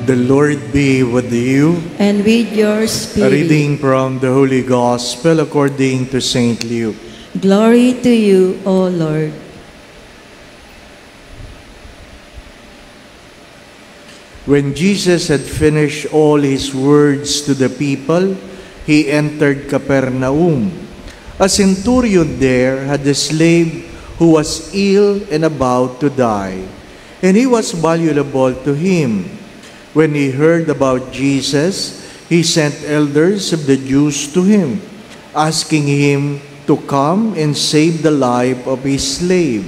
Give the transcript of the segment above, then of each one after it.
The Lord be with you. And with your A spirit. reading from the Holy Gospel according to Saint Luke. Glory to you, O Lord. When Jesus had finished all his words to the people, he entered Capernaum. A centurion there had a slave who was ill and about to die, and he was valuable to him. When he heard about Jesus, he sent elders of the Jews to him, asking him to come and save the life of his slave.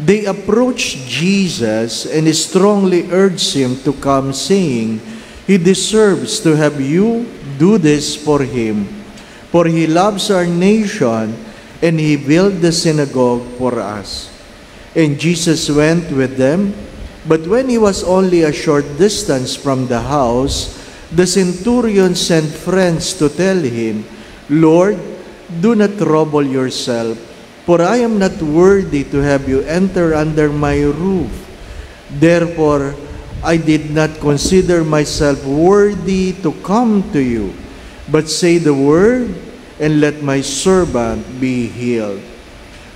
They approached Jesus and strongly urged him to come, saying, "He deserves to have you do this for him, for he loves our nation, and he built the synagogue for us." And Jesus went with them, but when he was only a short distance from the house, the centurion sent friends to tell him, "Lord, do not trouble yourself, for I am not worthy to have you enter under my roof. Therefore, I did not consider myself worthy to come to you, but say the word, and let my servant be healed.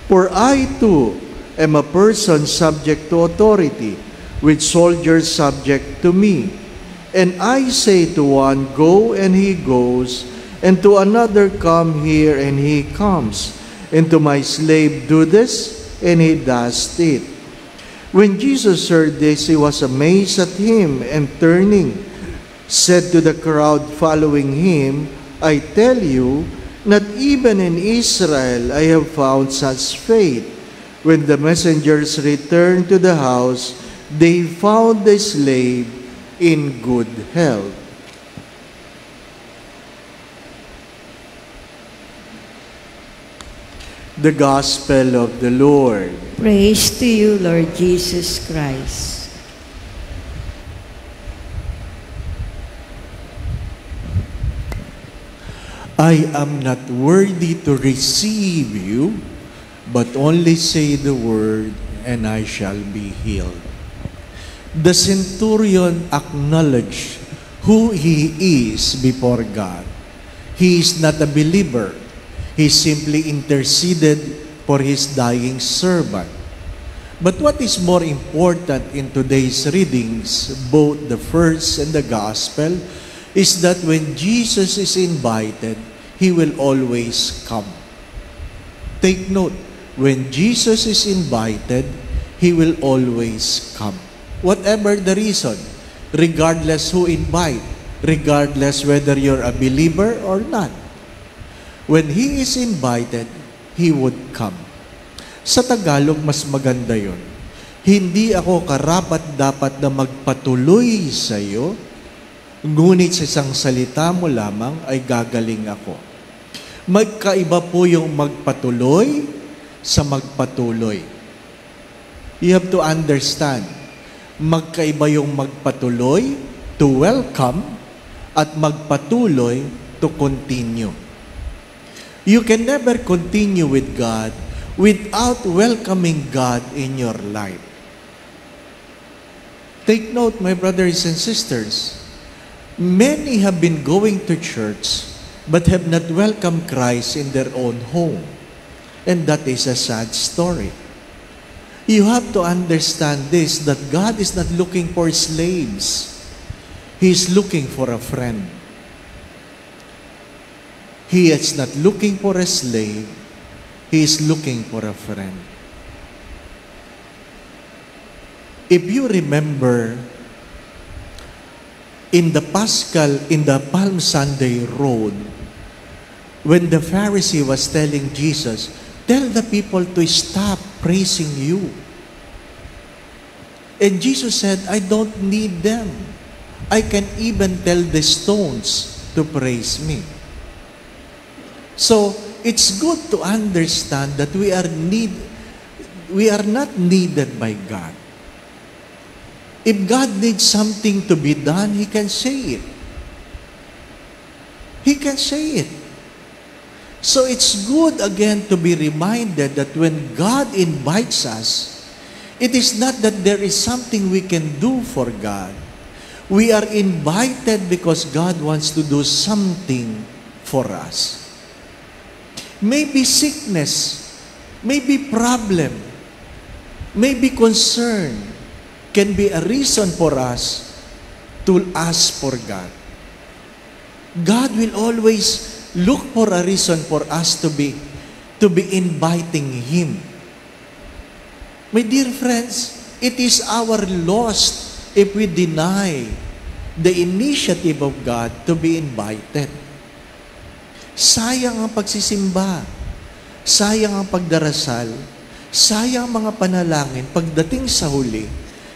For I too am a person subject to authority, with soldiers subject to me. And I say to one, 'Go,' and he goes, and to another, 'Come here,' and he comes. And to my slave, 'Do this,' and he does it." When Jesus heard this, he was amazed at him, and turning, said to the crowd following him, "I tell you, not even in Israel I have found such faith." When the messengers returned to the house, they found the slave in good health. The Gospel of the Lord. Praise to you, Lord Jesus Christ. I am not worthy to receive you, but only say the word, and I shall be healed. The centurion acknowledged who he is before God. He is not a believer. He simply interceded for his dying servant. But what is more important in today's readings, both the first and the gospel, is that when Jesus is invited, he will always come. Take note, when Jesus is invited, he will always come. Whatever the reason, regardless who invite, regardless whether you're a believer or not. When he is invited, he would come. Sa Tagalog, mas maganda yon. Hindi ako karapat-dapat na magpatuloy sa iyo, ngunit sa isang salita mo lamang ay gagaling ako. Magkaiba po yung magpatuloy sa magpatuloy. You have to understand, magkaiba yung magpatuloy, to welcome, at magpatuloy, to continue. You can never continue with God without welcoming God in your life. Take note, my brothers and sisters, many have been going to church but have not welcomed Christ in their own home. And that is a sad story. You have to understand this, that God is not looking for slaves. He is looking for a friend. He is not looking for a slave. He is looking for a friend. If you remember, in the Palm Sunday road, when the Pharisee was telling Jesus, "Tell the people to stop praising you." And Jesus said, "I don't need them. I can even tell the stones to praise me." So, it's good to understand that we are not needed by God. If God needs something to be done, He can say it. He can say it. So it's good again to be reminded that when God invites us, it is not that there is something we can do for God. We are invited because God wants to do something for us. Maybe sickness, maybe problem, maybe concern can be a reason for us to ask for God. God will always look for a reason for us to be inviting Him. My dear friends, it is our loss if we deny the initiative of God to be invited. Sayang ang pagsisimba, sayang ang pagdarasal, sayang ang mga panalangin. Pagdating sa huli,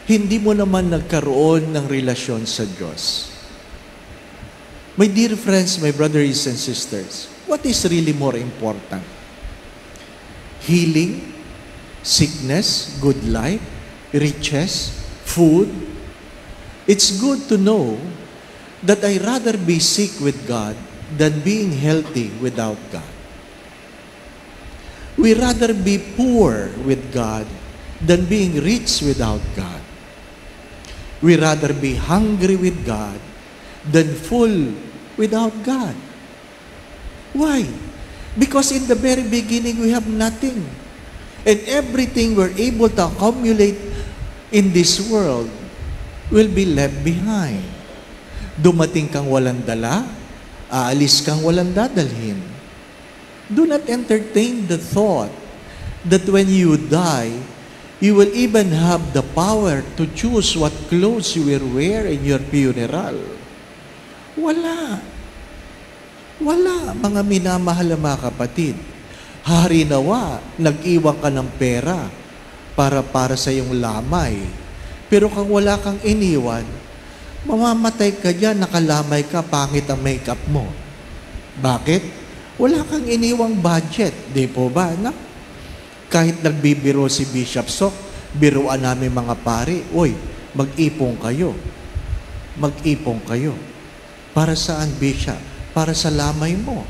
hindi mo naman nagkaroon ng relasyon sa Diyos. My dear friends, my brothers and sisters, what is really more important? Healing, sickness, good life, riches, food. It's good to know that I rather be sick with God than being healthy without God. We rather be poor with God than being rich without God. We rather be hungry with God than full without God. Why? Because in the very beginning, we have nothing. And everything we're able to accumulate in this world will be left behind. Dumating kang walang dala, aalis kang walang dadalhin. Do not entertain the thought that when you die, you will even have the power to choose what clothes you will wear in your funeral. Wala. Wala, mga minamahal na mga kapatid. Hari nawa, nag-iwan ka ng pera para sa iyong lamay. Pero kung wala kang iniwan, mamamatay ka dyan, nakalamay ka, pangit ang makeup mo. Bakit? Wala kang iniwang budget. Di po ba? Na? Kahit nagbibiro si Bishop Sok, biruan namin mga pari, oy, mag-ipong kayo. Mag-ipong kayo. Para saan, Bishop? Para sa lamay mo.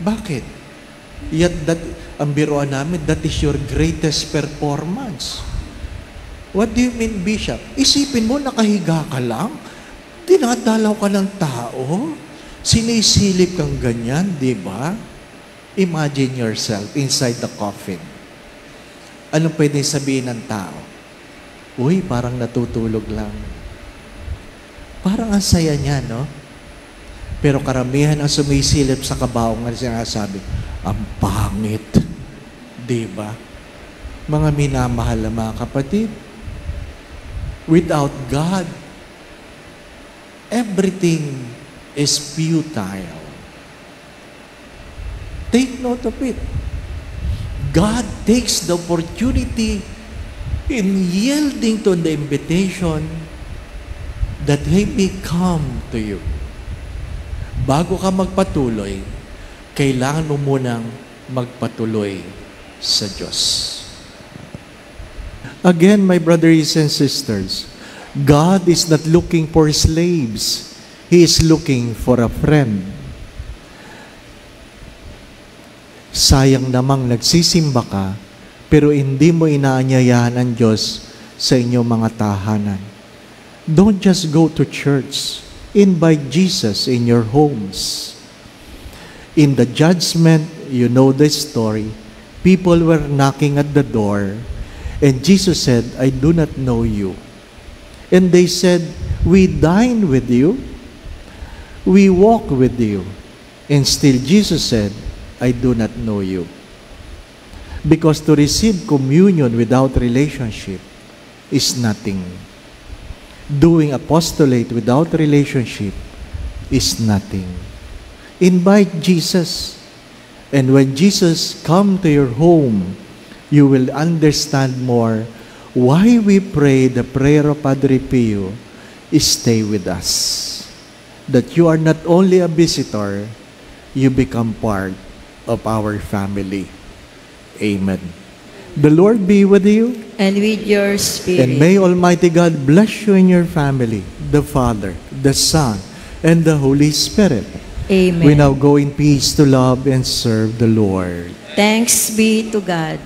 Bakit? Yet ang biruan namin, that is your greatest performance. What do you mean, Bishop? Isipin mo, nakahiga ka lang? Dinadalaw ka ng tao? Sinisilip kang ganyan, di ba? Imagine yourself inside the coffin. Anong pwede sabihin ng tao? Uy, parang natutulog lang. Parang ang saya niya, no? Pero karamihan ang sumisilip sa kabaong na sinasabi, ang pangit. Di ba? Mga minamahal na mga kapatid, without God, everything is futile. Take note of it. God takes the opportunity in yielding to the invitation that He may come to you. Bago ka magpatuloy, kailangan mo munang magpatuloy sa Diyos. Again, my brothers and sisters, God is not looking for slaves. He is looking for a friend. Sayang namang nagsisimba ka, pero hindi mo inaanyayahan ang Diyos sa inyong mga tahanan. Don't just go to church. Invite Jesus in your homes. In the judgment, you know the story. People were knocking at the door, and Jesus said, I do not know you. And they said, we dine with you, we walk with you. And still Jesus said, I do not know you. Because to receive communion without relationship is nothing. Doing apostolate without relationship is nothing. Invite Jesus. And when Jesus come to your home, you will understand more why we pray the prayer of Padre Pio is stay with us. That you are not only a visitor, you become part of our family. Amen. The Lord be with you. And with your spirit. And may Almighty God bless you and your family, the Father, the Son, and the Holy Spirit. Amen. We now go in peace to love and serve the Lord. Thanks be to God.